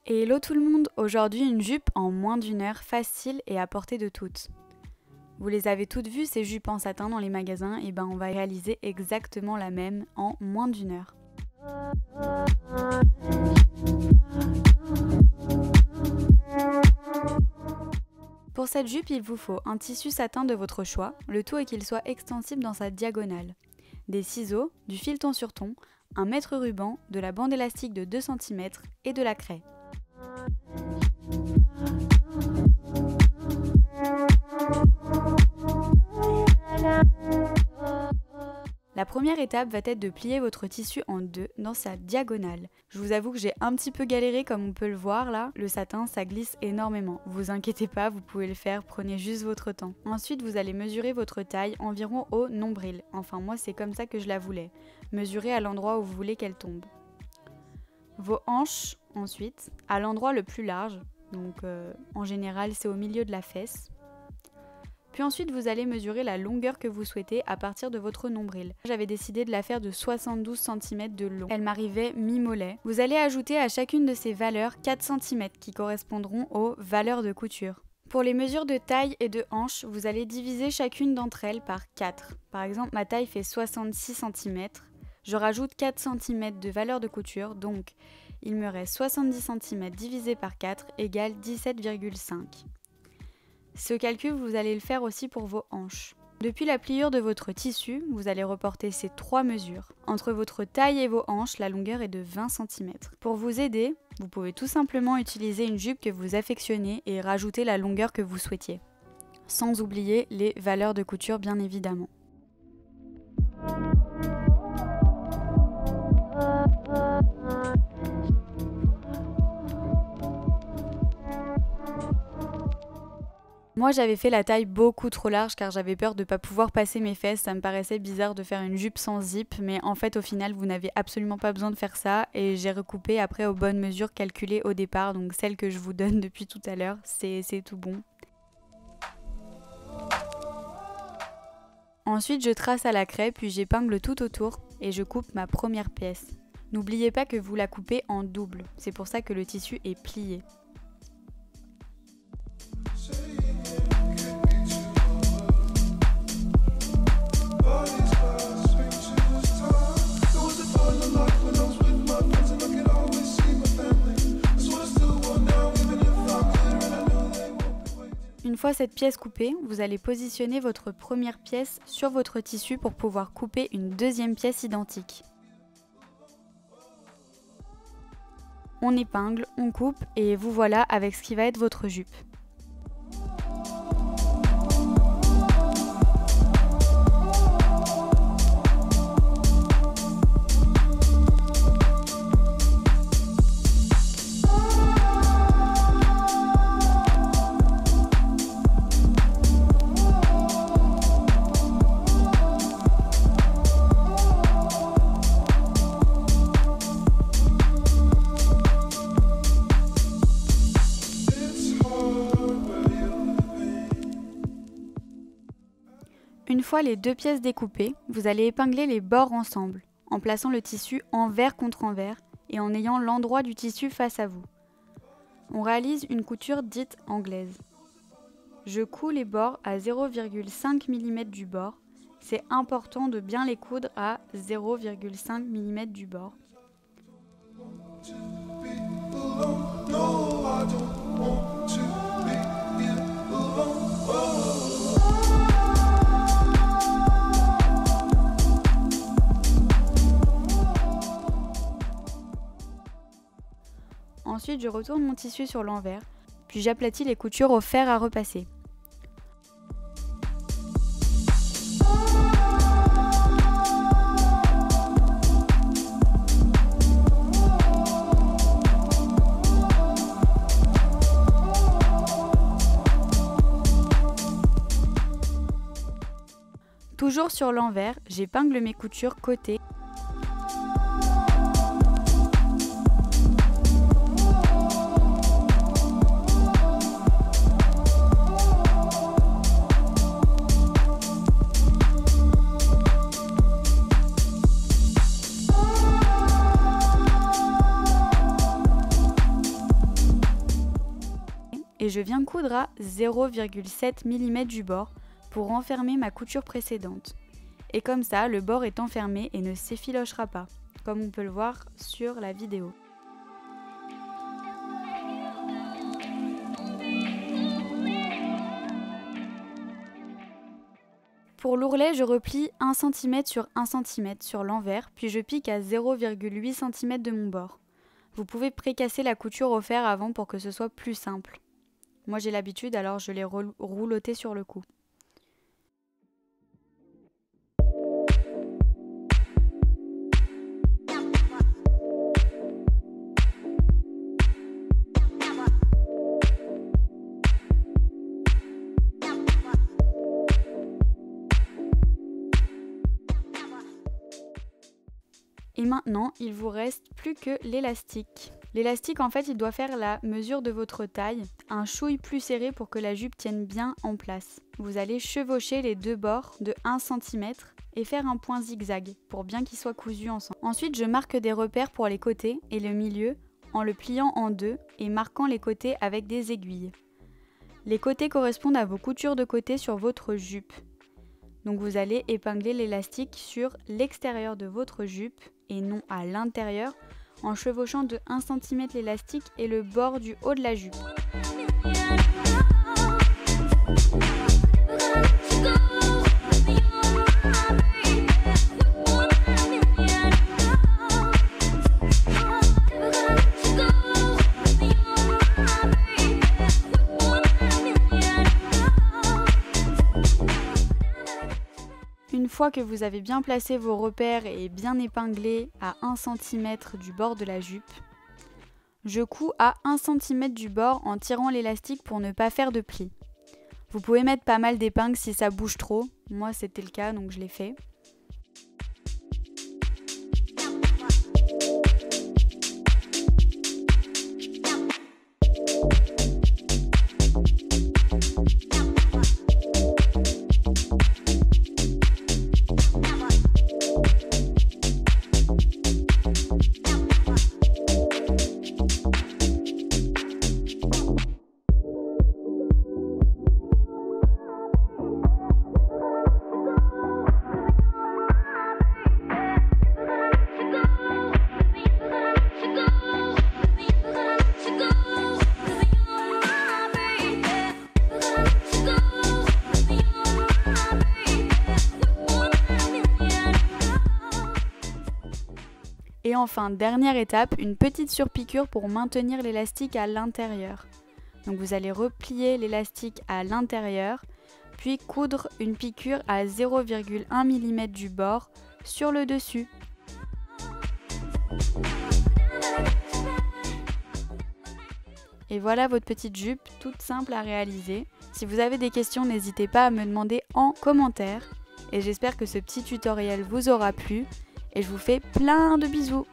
Et hello tout le monde, aujourd'hui une jupe en moins d'1 heure, facile et à portée de toutes. Vous les avez toutes vues ces jupes en satin dans les magasins, et ben on va réaliser exactement la même en moins d'1 heure. Pour cette jupe, il vous faut un tissu satin de votre choix, le tout est qu'il soit extensible dans sa diagonale, des ciseaux, du fileton sur ton, un mètre ruban, de la bande élastique de 2 cm et de la craie. La première étape va être de plier votre tissu en deux dans sa diagonale. Je vous avoue que j'ai un petit peu galéré comme on peut le voir là. Le satin ça glisse énormément. Vous inquiétez pas, vous pouvez le faire, prenez juste votre temps. Ensuite vous allez mesurer votre taille environ au nombril. Enfin moi c'est comme ça que je la voulais. Mesurez à l'endroit où vous voulez qu'elle tombe. Vos hanches ensuite, à l'endroit le plus large. Donc en général c'est au milieu de la fesse. Puis ensuite, vous allez mesurer la longueur que vous souhaitez à partir de votre nombril. J'avais décidé de la faire de 72 cm de long. Elle m'arrivait mi-mollet. Vous allez ajouter à chacune de ces valeurs 4 cm qui correspondront aux valeurs de couture. Pour les mesures de taille et de hanche, vous allez diviser chacune d'entre elles par 4. Par exemple, ma taille fait 66 cm. Je rajoute 4 cm de valeur de couture, donc il me reste 70 cm divisé par 4 égale 17,5. Ce calcul, vous allez le faire aussi pour vos hanches. Depuis la pliure de votre tissu, vous allez reporter ces 3 mesures. Entre votre taille et vos hanches, la longueur est de 20 cm. Pour vous aider, vous pouvez tout simplement utiliser une jupe que vous affectionnez et rajouter la longueur que vous souhaitiez. Sans oublier les valeurs de couture bien évidemment. Moi j'avais fait la taille beaucoup trop large car j'avais peur de ne pas pouvoir passer mes fesses, ça me paraissait bizarre de faire une jupe sans zip, mais en fait au final vous n'avez absolument pas besoin de faire ça et j'ai recoupé après aux bonnes mesures calculées au départ, donc celles que je vous donne depuis tout à l'heure, c'est tout bon. Ensuite je trace à la craie puis j'épingle tout autour et je coupe ma première pièce. N'oubliez pas que vous la coupez en double, c'est pour ça que le tissu est plié. Une fois cette pièce coupée, vous allez positionner votre première pièce sur votre tissu pour pouvoir couper une deuxième pièce identique. On épingle, on coupe et vous voilà avec ce qui va être votre jupe. Une fois les deux pièces découpées, vous allez épingler les bords ensemble, en plaçant le tissu envers contre envers et en ayant l'endroit du tissu face à vous. On réalise une couture dite anglaise. Je couds les bords à 0,5 mm du bord. C'est important de bien les coudre à 0,5 mm du bord. Ensuite, je retourne mon tissu sur l'envers, puis j'aplatis les coutures au fer à repasser. Toujours sur l'envers, j'épingle mes coutures côté. et je viens coudre à 0,7 mm du bord pour renfermer ma couture précédente. Et comme ça, le bord est enfermé et ne s'effilochera pas, comme on peut le voir sur la vidéo. Pour l'ourlet, je replie 1 cm sur 1 cm sur l'envers, puis je pique à 0,8 cm de mon bord. Vous pouvez précasser la couture au fer avant pour que ce soit plus simple. Moi j'ai l'habitude, alors je l'ai rouloté sur le coup. Et maintenant, il vous reste plus que l'élastique. L'élastique, en fait, il doit faire la mesure de votre taille, un chouille plus serré pour que la jupe tienne bien en place. Vous allez chevaucher les deux bords de 1 cm et faire un point zigzag pour bien qu'ils soient cousus ensemble. Ensuite, je marque des repères pour les côtés et le milieu en le pliant en deux et marquant les côtés avec des aiguilles. Les côtés correspondent à vos coutures de côté sur votre jupe. Donc vous allez épingler l'élastique sur l'extérieur de votre jupe et non à l'intérieur en chevauchant de 1 cm l'élastique et le bord du haut de la jupe. Une fois que vous avez bien placé vos repères et bien épinglé à 1 cm du bord de la jupe, je couds à 1 cm du bord en tirant l'élastique pour ne pas faire de plis. Vous pouvez mettre pas mal d'épingles si ça bouge trop, moi c'était le cas donc je l'ai fait. Et enfin, dernière étape, une petite surpiqûre pour maintenir l'élastique à l'intérieur. Donc vous allez replier l'élastique à l'intérieur, puis coudre une piqûre à 0,1 mm du bord sur le dessus. Et voilà votre petite jupe, toute simple à réaliser. Si vous avez des questions, n'hésitez pas à me demander en commentaire. Et j'espère que ce petit tutoriel vous aura plu. Et je vous fais plein de bisous.